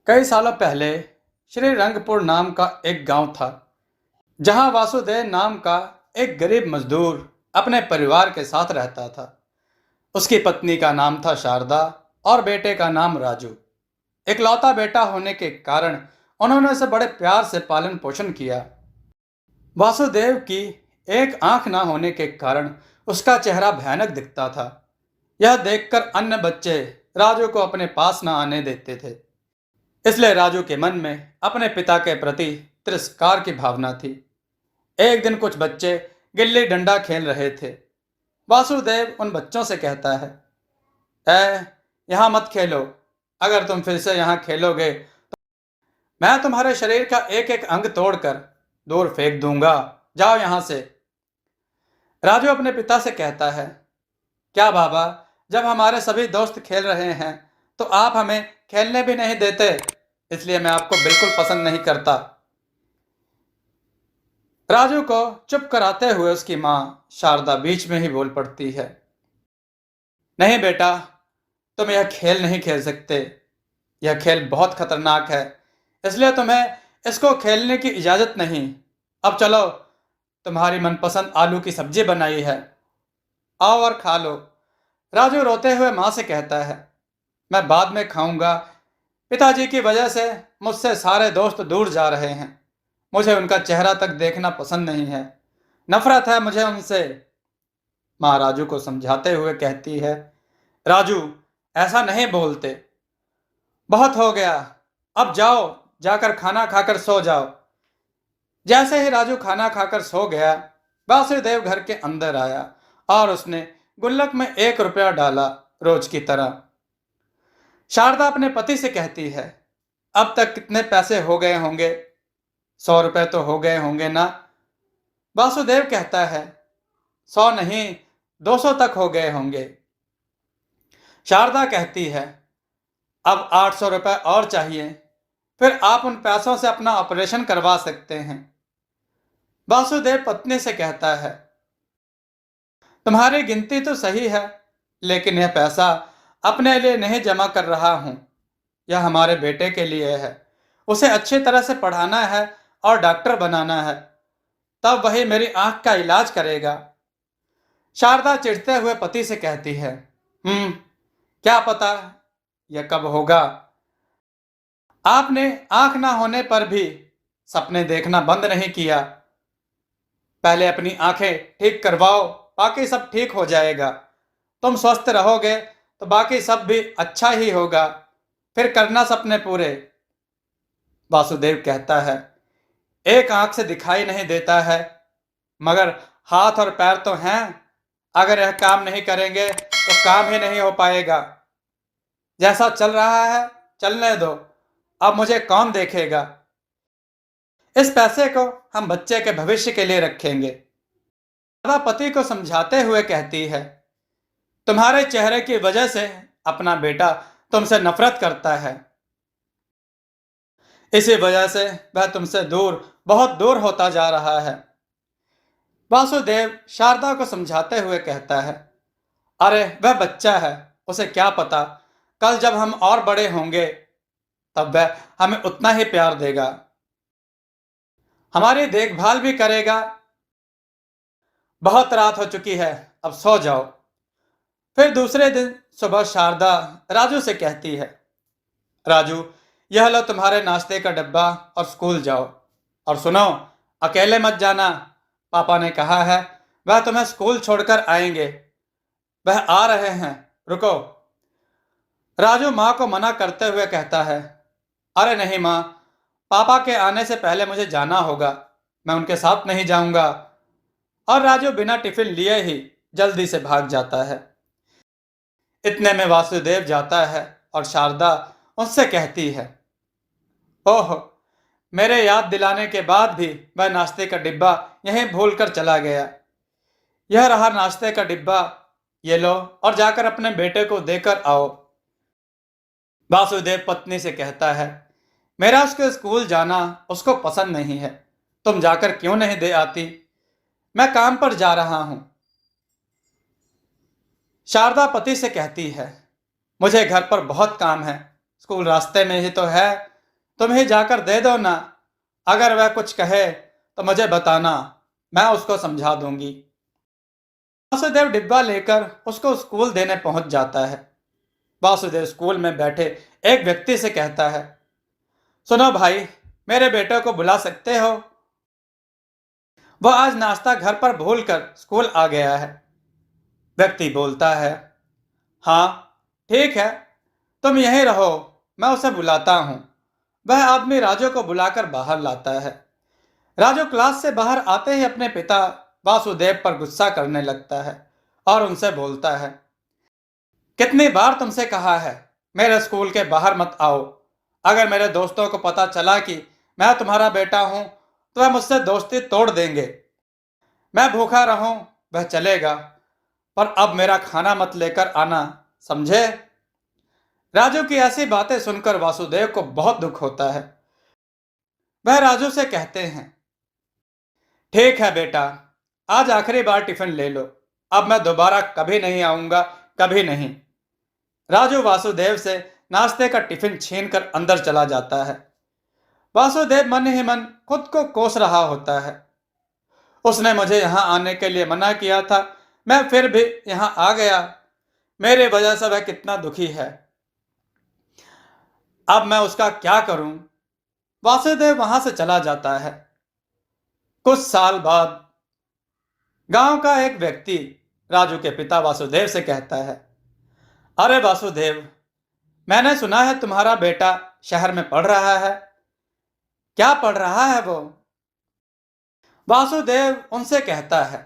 कई सालों पहले श्री रंगपुर नाम का एक गांव था, जहां वासुदेव नाम का एक गरीब मजदूर अपने परिवार के साथ रहता था। उसकी पत्नी का नाम था शारदा और बेटे का नाम राजू। इकलौता बेटा होने के कारण उन्होंने उसे बड़े प्यार से पालन पोषण किया। वासुदेव की एक आंख ना होने के कारण उसका चेहरा भयानक दिखता था। यह देखकर अन्य बच्चे राजू को अपने पास न आने देते थे। इसलिए राजू के मन में अपने पिता के प्रति तिरस्कार की भावना थी। एक दिन कुछ बच्चे गिल्ली डंडा खेल रहे थे। वासुदेव उन बच्चों से कहता है, ऐ यहाँ मत खेलो। अगर तुम फिर से यहाँ खेलोगे तो मैं तुम्हारे शरीर का एक एक अंग तोड़कर दूर फेंक दूंगा। जाओ यहाँ से। राजू अपने पिता से कहता है, क्या बाबा, जब हमारे सभी दोस्त खेल रहे हैं तो आप हमें खेलने भी नहीं देते, इसलिए मैं आपको बिल्कुल पसंद नहीं करता। राजू को चुप कराते हुए उसकी मां शारदा बीच में ही बोल पड़ती है, नहीं बेटा, तुम यह खेल नहीं खेल सकते। यह खेल बहुत खतरनाक है, इसलिए तुम्हें इसको खेलने की इजाजत नहीं। अब चलो, तुम्हारी मनपसंद आलू की सब्जी बनाई है, आओ और खा लो। राजू रोते हुए मां से कहता है, मैं बाद में खाऊंगा। पिताजी की वजह से मुझसे सारे दोस्त दूर जा रहे हैं। मुझे उनका चेहरा तक देखना पसंद नहीं है। नफरत है मुझे उनसे। माँ राजू को समझाते हुए कहती है, राजू, ऐसा नहीं बोलते। बहुत हो गया, अब जाओ, जाकर खाना खाकर सो जाओ। जैसे ही राजू खाना खाकर सो गया, वासुदेव घर के अंदर आया और उसने गुल्लक में 1 रुपया डाला, रोज की तरह। शारदा अपने पति से कहती है, अब तक कितने पैसे हो गए होंगे? 100 रुपए तो हो गए होंगे ना? वासुदेव कहता है, 100 नहीं, 200 तक हो गए होंगे। शारदा कहती है, अब 800 रुपए और चाहिए, फिर आप उन पैसों से अपना ऑपरेशन करवा सकते हैं। वासुदेव पत्नी से कहता है, तुम्हारी गिनती तो सही है, लेकिन यह पैसा अपने लिए नहीं जमा कर रहा हूं। यह हमारे बेटे के लिए है। उसे अच्छी तरह से पढ़ाना है और डॉक्टर बनाना है, तब वही मेरी आंख का इलाज करेगा। शारदा चिढ़ते हुए पति से कहती है, क्या पता यह कब होगा। आपने आंख ना होने पर भी सपने देखना बंद नहीं किया। पहले अपनी आंखें ठीक करवाओ, बाकी सब ठीक हो जाएगा। तुम स्वस्थ रहोगे तो बाकी सब भी अच्छा ही होगा। फिर करना सपने पूरे। वासुदेव कहता है, एक आंख से दिखाई नहीं देता है, मगर हाथ और पैर तो हैं। अगर यह काम नहीं करेंगे तो काम ही नहीं हो पाएगा। जैसा चल रहा है चलने दो, अब मुझे कौन देखेगा। इस पैसे को हम बच्चे के भविष्य के लिए रखेंगे। राधा पति को समझाते हुए कहती है, तुम्हारे चेहरे की वजह से अपना बेटा तुमसे नफरत करता है। इसी वजह से वह तुमसे दूर, बहुत दूर होता जा रहा है। वासुदेव शारदा को समझाते हुए कहता है, अरे वह बच्चा है, उसे क्या पता, कल जब हम और बड़े होंगे तब वह हमें उतना ही प्यार देगा, हमारी देखभाल भी करेगा। बहुत रात हो चुकी है, अब सो जाओ। फिर दूसरे दिन सुबह शारदा राजू से कहती है, राजू, यह लो तुम्हारे नाश्ते का डब्बा और स्कूल जाओ। और सुनो, अकेले मत जाना। पापा ने कहा है वह तुम्हें स्कूल छोड़कर आएंगे। वह आ रहे हैं, रुको। राजू माँ को मना करते हुए कहता है, अरे नहीं माँ, पापा के आने से पहले मुझे जाना होगा, मैं उनके साथ नहीं जाऊंगा। और राजू बिना टिफिन लिए ही जल्दी से भाग जाता है। इतने में वासुदेव जाता है और शारदा उससे कहती है, ओह, मेरे याद दिलाने के बाद भी वह नाश्ते का डिब्बा यहीं भूल कर चला गया। यह रहा नाश्ते का डिब्बा, ये लो और जाकर अपने बेटे को देकर आओ। वासुदेव पत्नी से कहता है, मेरा उसके स्कूल जाना उसको पसंद नहीं है। तुम जाकर क्यों नहीं दे आती? मैं काम पर जा रहा हूं। शारदा पति से कहती है, मुझे घर पर बहुत काम है, स्कूल रास्ते में ही तो है, तुम ही जाकर दे दो ना। अगर वह कुछ कहे तो मुझे बताना, मैं उसको समझा दूंगी। वासुदेव डिब्बा लेकर उसको स्कूल देने पहुंच जाता है। वासुदेव स्कूल में बैठे एक व्यक्ति से कहता है, सुनो भाई, मेरे बेटे को बुला सकते हो? वह आज नाश्ता घर पर भूलकर स्कूल आ गया है। व्यक्ति बोलता है, हाँ ठीक है, तुम यहीं रहो, मैं उसे बुलाता हूं। वह आदमी राजू को बुलाकर बाहर लाता है। राजू क्लास से बाहर आते ही अपने पिता वासुदेव पर गुस्सा करने लगता है और उनसे बोलता है, कितनी बार तुमसे कहा है मेरे स्कूल के बाहर मत आओ। अगर मेरे दोस्तों को पता चला कि मैं तुम्हारा बेटा हूं तो वह मुझसे दोस्ती तोड़ देंगे। मैं भूखा रहूं वह चलेगा, पर अब मेरा खाना मत लेकर आना, समझे? राजू की ऐसी बातें सुनकर वासुदेव को बहुत दुख होता है। वह राजू से कहते हैं, ठीक है बेटा, आज आखिरी बार टिफिन ले लो, अब मैं दोबारा कभी नहीं आऊंगा, कभी नहीं। राजू वासुदेव से नाश्ते का टिफिन छीनकर अंदर चला जाता है। वासुदेव मन ही मन खुद को कोस रहा होता है। उसने मुझे यहां आने के लिए मना किया था, मैं फिर भी यहां आ गया। मेरे वजह से वह कितना दुखी है, अब मैं उसका क्या करूं? वासुदेव वहां से चला जाता है। कुछ साल बाद गांव का एक व्यक्ति राजू के पिता वासुदेव से कहता है, अरे वासुदेव, मैंने सुना है तुम्हारा बेटा शहर में पढ़ रहा है। क्या पढ़ रहा है वो? वासुदेव उनसे कहता है,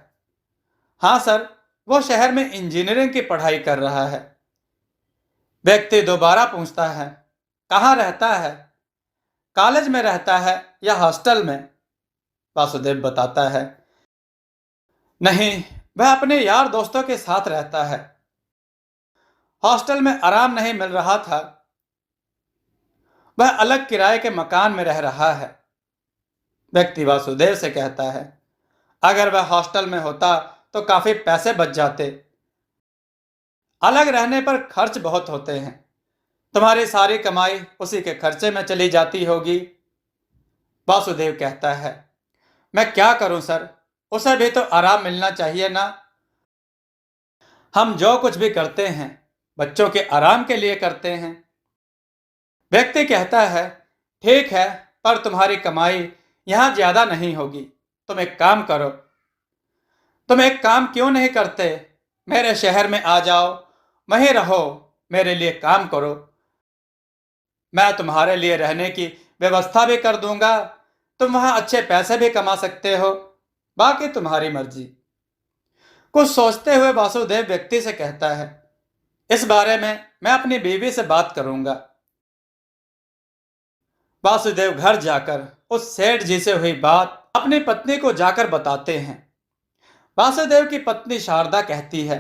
हाँ सर, वो शहर में इंजीनियरिंग की पढ़ाई कर रहा है। व्यक्ति दोबारा पूछता है, कहाँ रहता है? कॉलेज में रहता है या हॉस्टल में? वासुदेव बताता है, नहीं, वह अपने यार दोस्तों के साथ रहता है। हॉस्टल में आराम नहीं मिल रहा था, वह अलग किराए के मकान में रह रहा है। व्यक्ति वासुदेव से कहता है, अगर वह हॉस्टल में होता तो काफी पैसे बच जाते। अलग रहने पर खर्च बहुत होते हैं, तुम्हारी सारी कमाई उसी के खर्चे में चली जाती होगी। वासुदेव कहता है, मैं क्या करूं सर, उसे भी तो आराम मिलना चाहिए ना। हम जो कुछ भी करते हैं बच्चों के आराम के लिए करते हैं। व्यक्ति कहता है, ठीक है, पर तुम्हारी कमाई यहां ज्यादा नहीं होगी। तुम एक काम करो, तुम एक काम क्यों नहीं करते, मेरे शहर में आ जाओ, वहीं रहो, मेरे लिए काम करो। मैं तुम्हारे लिए रहने की व्यवस्था भी कर दूंगा, तुम वहां अच्छे पैसे भी कमा सकते हो, बाकी तुम्हारी मर्जी। कुछ सोचते हुए वासुदेव व्यक्ति से कहता है, इस बारे में मैं अपनी बीवी से बात करूंगा। वासुदेव घर जाकर उस सेठ जी से हुई बात अपनी पत्नी को जाकर बताते हैं। वासुदेव की पत्नी शारदा कहती है,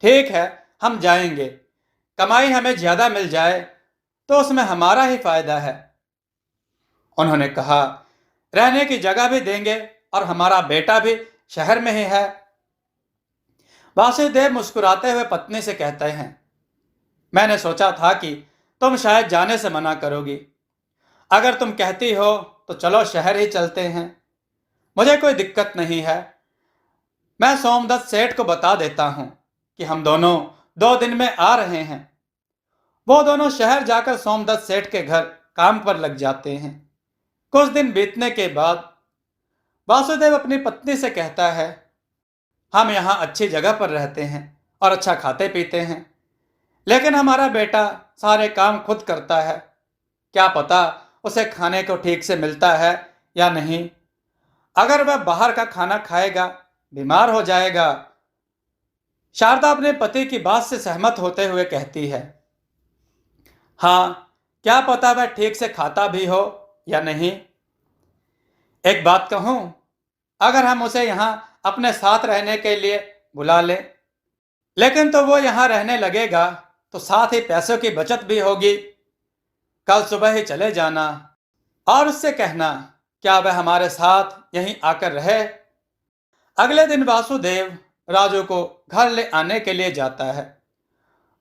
ठीक है, हम जाएंगे, कमाई हमें ज्यादा मिल जाए तो उसमें हमारा ही फायदा है। उन्होंने कहा, रहने की जगह भी देंगे और हमारा बेटा भी शहर में ही है। वासुदेव मुस्कुराते हुए पत्नी से कहते हैं, मैंने सोचा था कि तुम शायद जाने से मना करोगी। अगर तुम कहती हो तो चलो शहर ही चलते हैं, मुझे कोई दिक्कत नहीं है। मैं सोमदत्त सेठ को बता देता हूं कि हम दोनों 2 दिन में आ रहे हैं। वो दोनों शहर जाकर सोमदत्त सेठ के घर काम पर लग जाते हैं। कुछ दिन बीतने के बाद वासुदेव अपनी पत्नी से कहता है, हम यहाँ अच्छी जगह पर रहते हैं और अच्छा खाते पीते हैं, लेकिन हमारा बेटा सारे काम खुद करता है। क्या पता उसे खाने को ठीक से मिलता है या नहीं। अगर वह बाहर का खाना खाएगा बीमार हो जाएगा। शारदा अपने पति की बात से सहमत होते हुए कहती है, हाँ, क्या पता वह ठीक से खाता भी हो या नहीं। एक बात कहूं, अगर हम उसे यहां अपने साथ रहने के लिए बुला लें, लेकिन तो वो यहां रहने लगेगा तो साथ ही पैसों की बचत भी होगी। कल सुबह ही चले जाना और उससे कहना, क्या वह हमारे साथ यहीं आकर रहे। अगले दिन वासुदेव राजू को घर ले आने के लिए जाता है।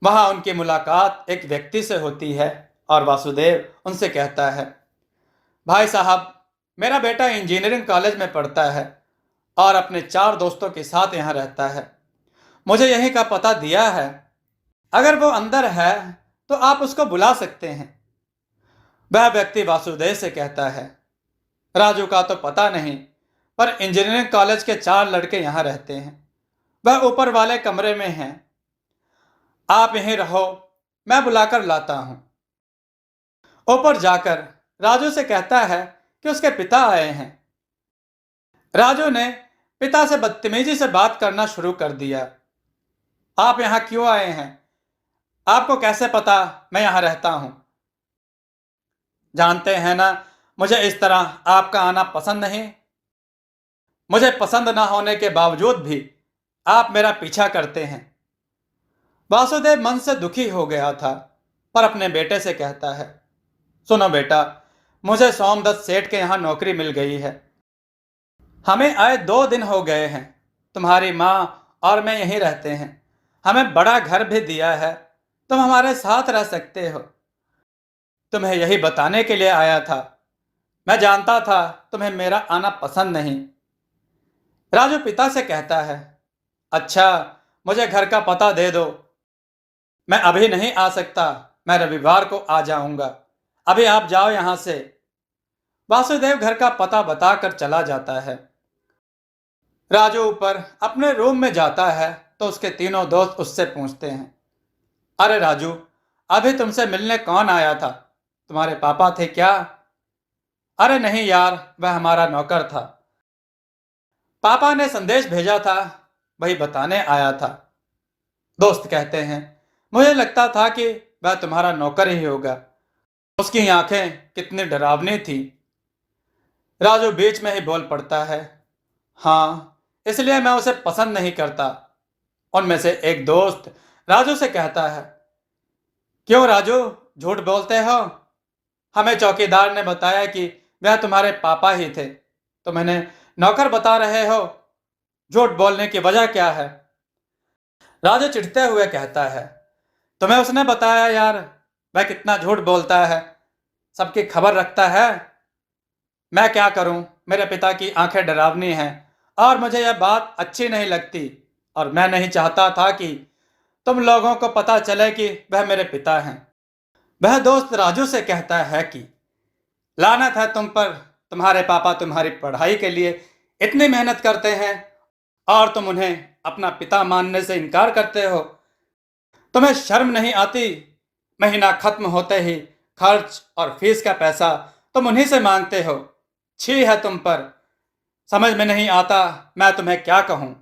वहां उनकी मुलाकात एक व्यक्ति से होती है और वासुदेव उनसे कहता है, भाई साहब, मेरा बेटा इंजीनियरिंग कॉलेज में पढ़ता है और अपने 4 दोस्तों के साथ यहाँ रहता है। मुझे यहीं का पता दिया है। अगर वो अंदर है तो आप उसको बुला सकते हैं। वह व्यक्ति वासुदेव से कहता है, राजू का तो पता नहीं, पर इंजीनियरिंग कॉलेज के 4 लड़के यहाँ रहते हैं। वह ऊपर वाले कमरे में हैं। आप यहीं रहो, मैं बुलाकर लाता हूं। ऊपर जाकर राजू से कहता है कि उसके पिता आए हैं। राजू ने पिता से बदतमीजी से बात करना शुरू कर दिया। आप यहाँ क्यों आए हैं? आपको कैसे पता मैं यहाँ रहता हूं? जानते हैं ना, मुझे इस तरह आपका आना पसंद नहीं। मुझे पसंद ना होने के बावजूद भी आप मेरा पीछा करते हैं। वासुदेव मन से दुखी हो गया था, पर अपने बेटे से कहता है, सुनो बेटा, मुझे सोमदत्त सेठ के यहाँ नौकरी मिल गई है। हमें आए 2 दिन हो गए हैं। तुम्हारी माँ और मैं यहीं रहते हैं। हमें बड़ा घर भी दिया है। तुम हमारे साथ रह सकते हो। तुम्हें यही बताने के लिए आया था। मैं जानता था तुम्हें मेरा आना पसंद नहीं। राजू पिता से कहता है, अच्छा, मुझे घर का पता दे दो। मैं अभी नहीं आ सकता, मैं रविवार को आ जाऊंगा। अभी आप जाओ यहां से। वासुदेव घर का पता बताकर चला जाता है। राजू ऊपर अपने रूम में जाता है तो उसके तीनों दोस्त उससे पूछते हैं, अरे राजू, अभी तुमसे मिलने कौन आया था? तुम्हारे पापा थे क्या? अरे नहीं यार, वह हमारा नौकर था। पापा ने संदेश भेजा था, वही बताने आया था। दोस्त कहते हैं, मुझे लगता था कि वह तुम्हारा नौकर ही होगा। उसकी आंखें कितनी डरावनी थी। राजू बीच में ही बोल पड़ता है, हाँ, इसलिए मैं उसे पसंद नहीं करता। उनमें से एक दोस्त राजू से कहता है, क्यों राजू, झूठ बोलते हो? हमें चौकीदार ने बताया कि वह तुम्हारे पापा ही थे। तुम इन्हें नौकर बता रहे हो। झूठ बोलने की वजह क्या है? राजू चिढ़ते हुए कहता है, तुम्हें उसने बताया यार, वह कितना झूठ बोलता है, सबकी खबर रखता है। मैं क्या करूं, मेरे पिता की आंखें डरावनी हैं और मुझे यह बात अच्छी नहीं लगती, और मैं नहीं चाहता था कि तुम लोगों को पता चले कि वह मेरे पिता हैं। वह दोस्त राजू से कहता है कि लानत है तुम पर, तुम्हारे पापा तुम्हारी पढ़ाई के लिए इतनी मेहनत करते हैं और तुम उन्हें अपना पिता मानने से इनकार करते हो। तुम्हें शर्म नहीं आती? महीना खत्म होते ही खर्च और फीस का पैसा तुम उन्हीं से मांगते हो। छी है तुम पर। समझ में नहीं आता मैं तुम्हें क्या कहूं।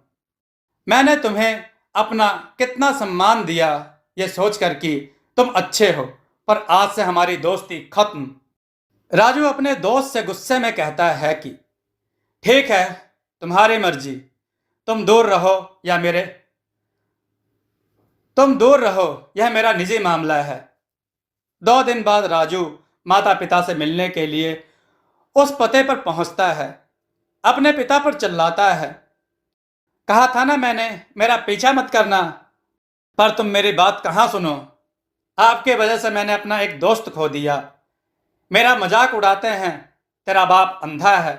मैंने तुम्हें अपना कितना सम्मान दिया ये सोचकर कि तुम अच्छे हो, पर आज से हमारी दोस्ती खत्म। राजू अपने दोस्त से गुस्से में कहता है कि ठीक है, तुम्हारी मर्जी। तुम दूर रहो यह मेरा निजी मामला है। 2 दिन बाद राजू माता पिता से मिलने के लिए उस पते पर पहुंचता है। अपने पिता पर चिल्लाता है, कहा था ना मैंने, मेरा पीछा मत करना, पर तुम मेरी बात कहाँ सुनो। आपके वजह से मैंने अपना एक दोस्त खो दिया। मेरा मजाक उड़ाते हैं, तेरा बाप अंधा है,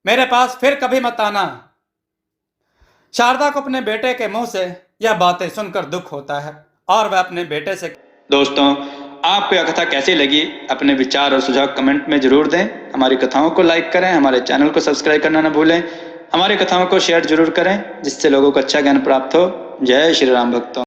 मेरे पास फिर कभी मत आना। शारदा को अपने बेटे के मुंह से यह बातें सुनकर दुख होता है और वह अपने बेटे से, दोस्तों, आपको यह कथा कैसी लगी? अपने विचार और सुझाव कमेंट में जरूर दें। हमारी कथाओं को लाइक करें, हमारे चैनल को सब्सक्राइब करना न भूलें। हमारी कथाओं को शेयर जरूर करें जिससे लोगों को अच्छा ज्ञान प्राप्त हो। जय श्री राम भक्तों।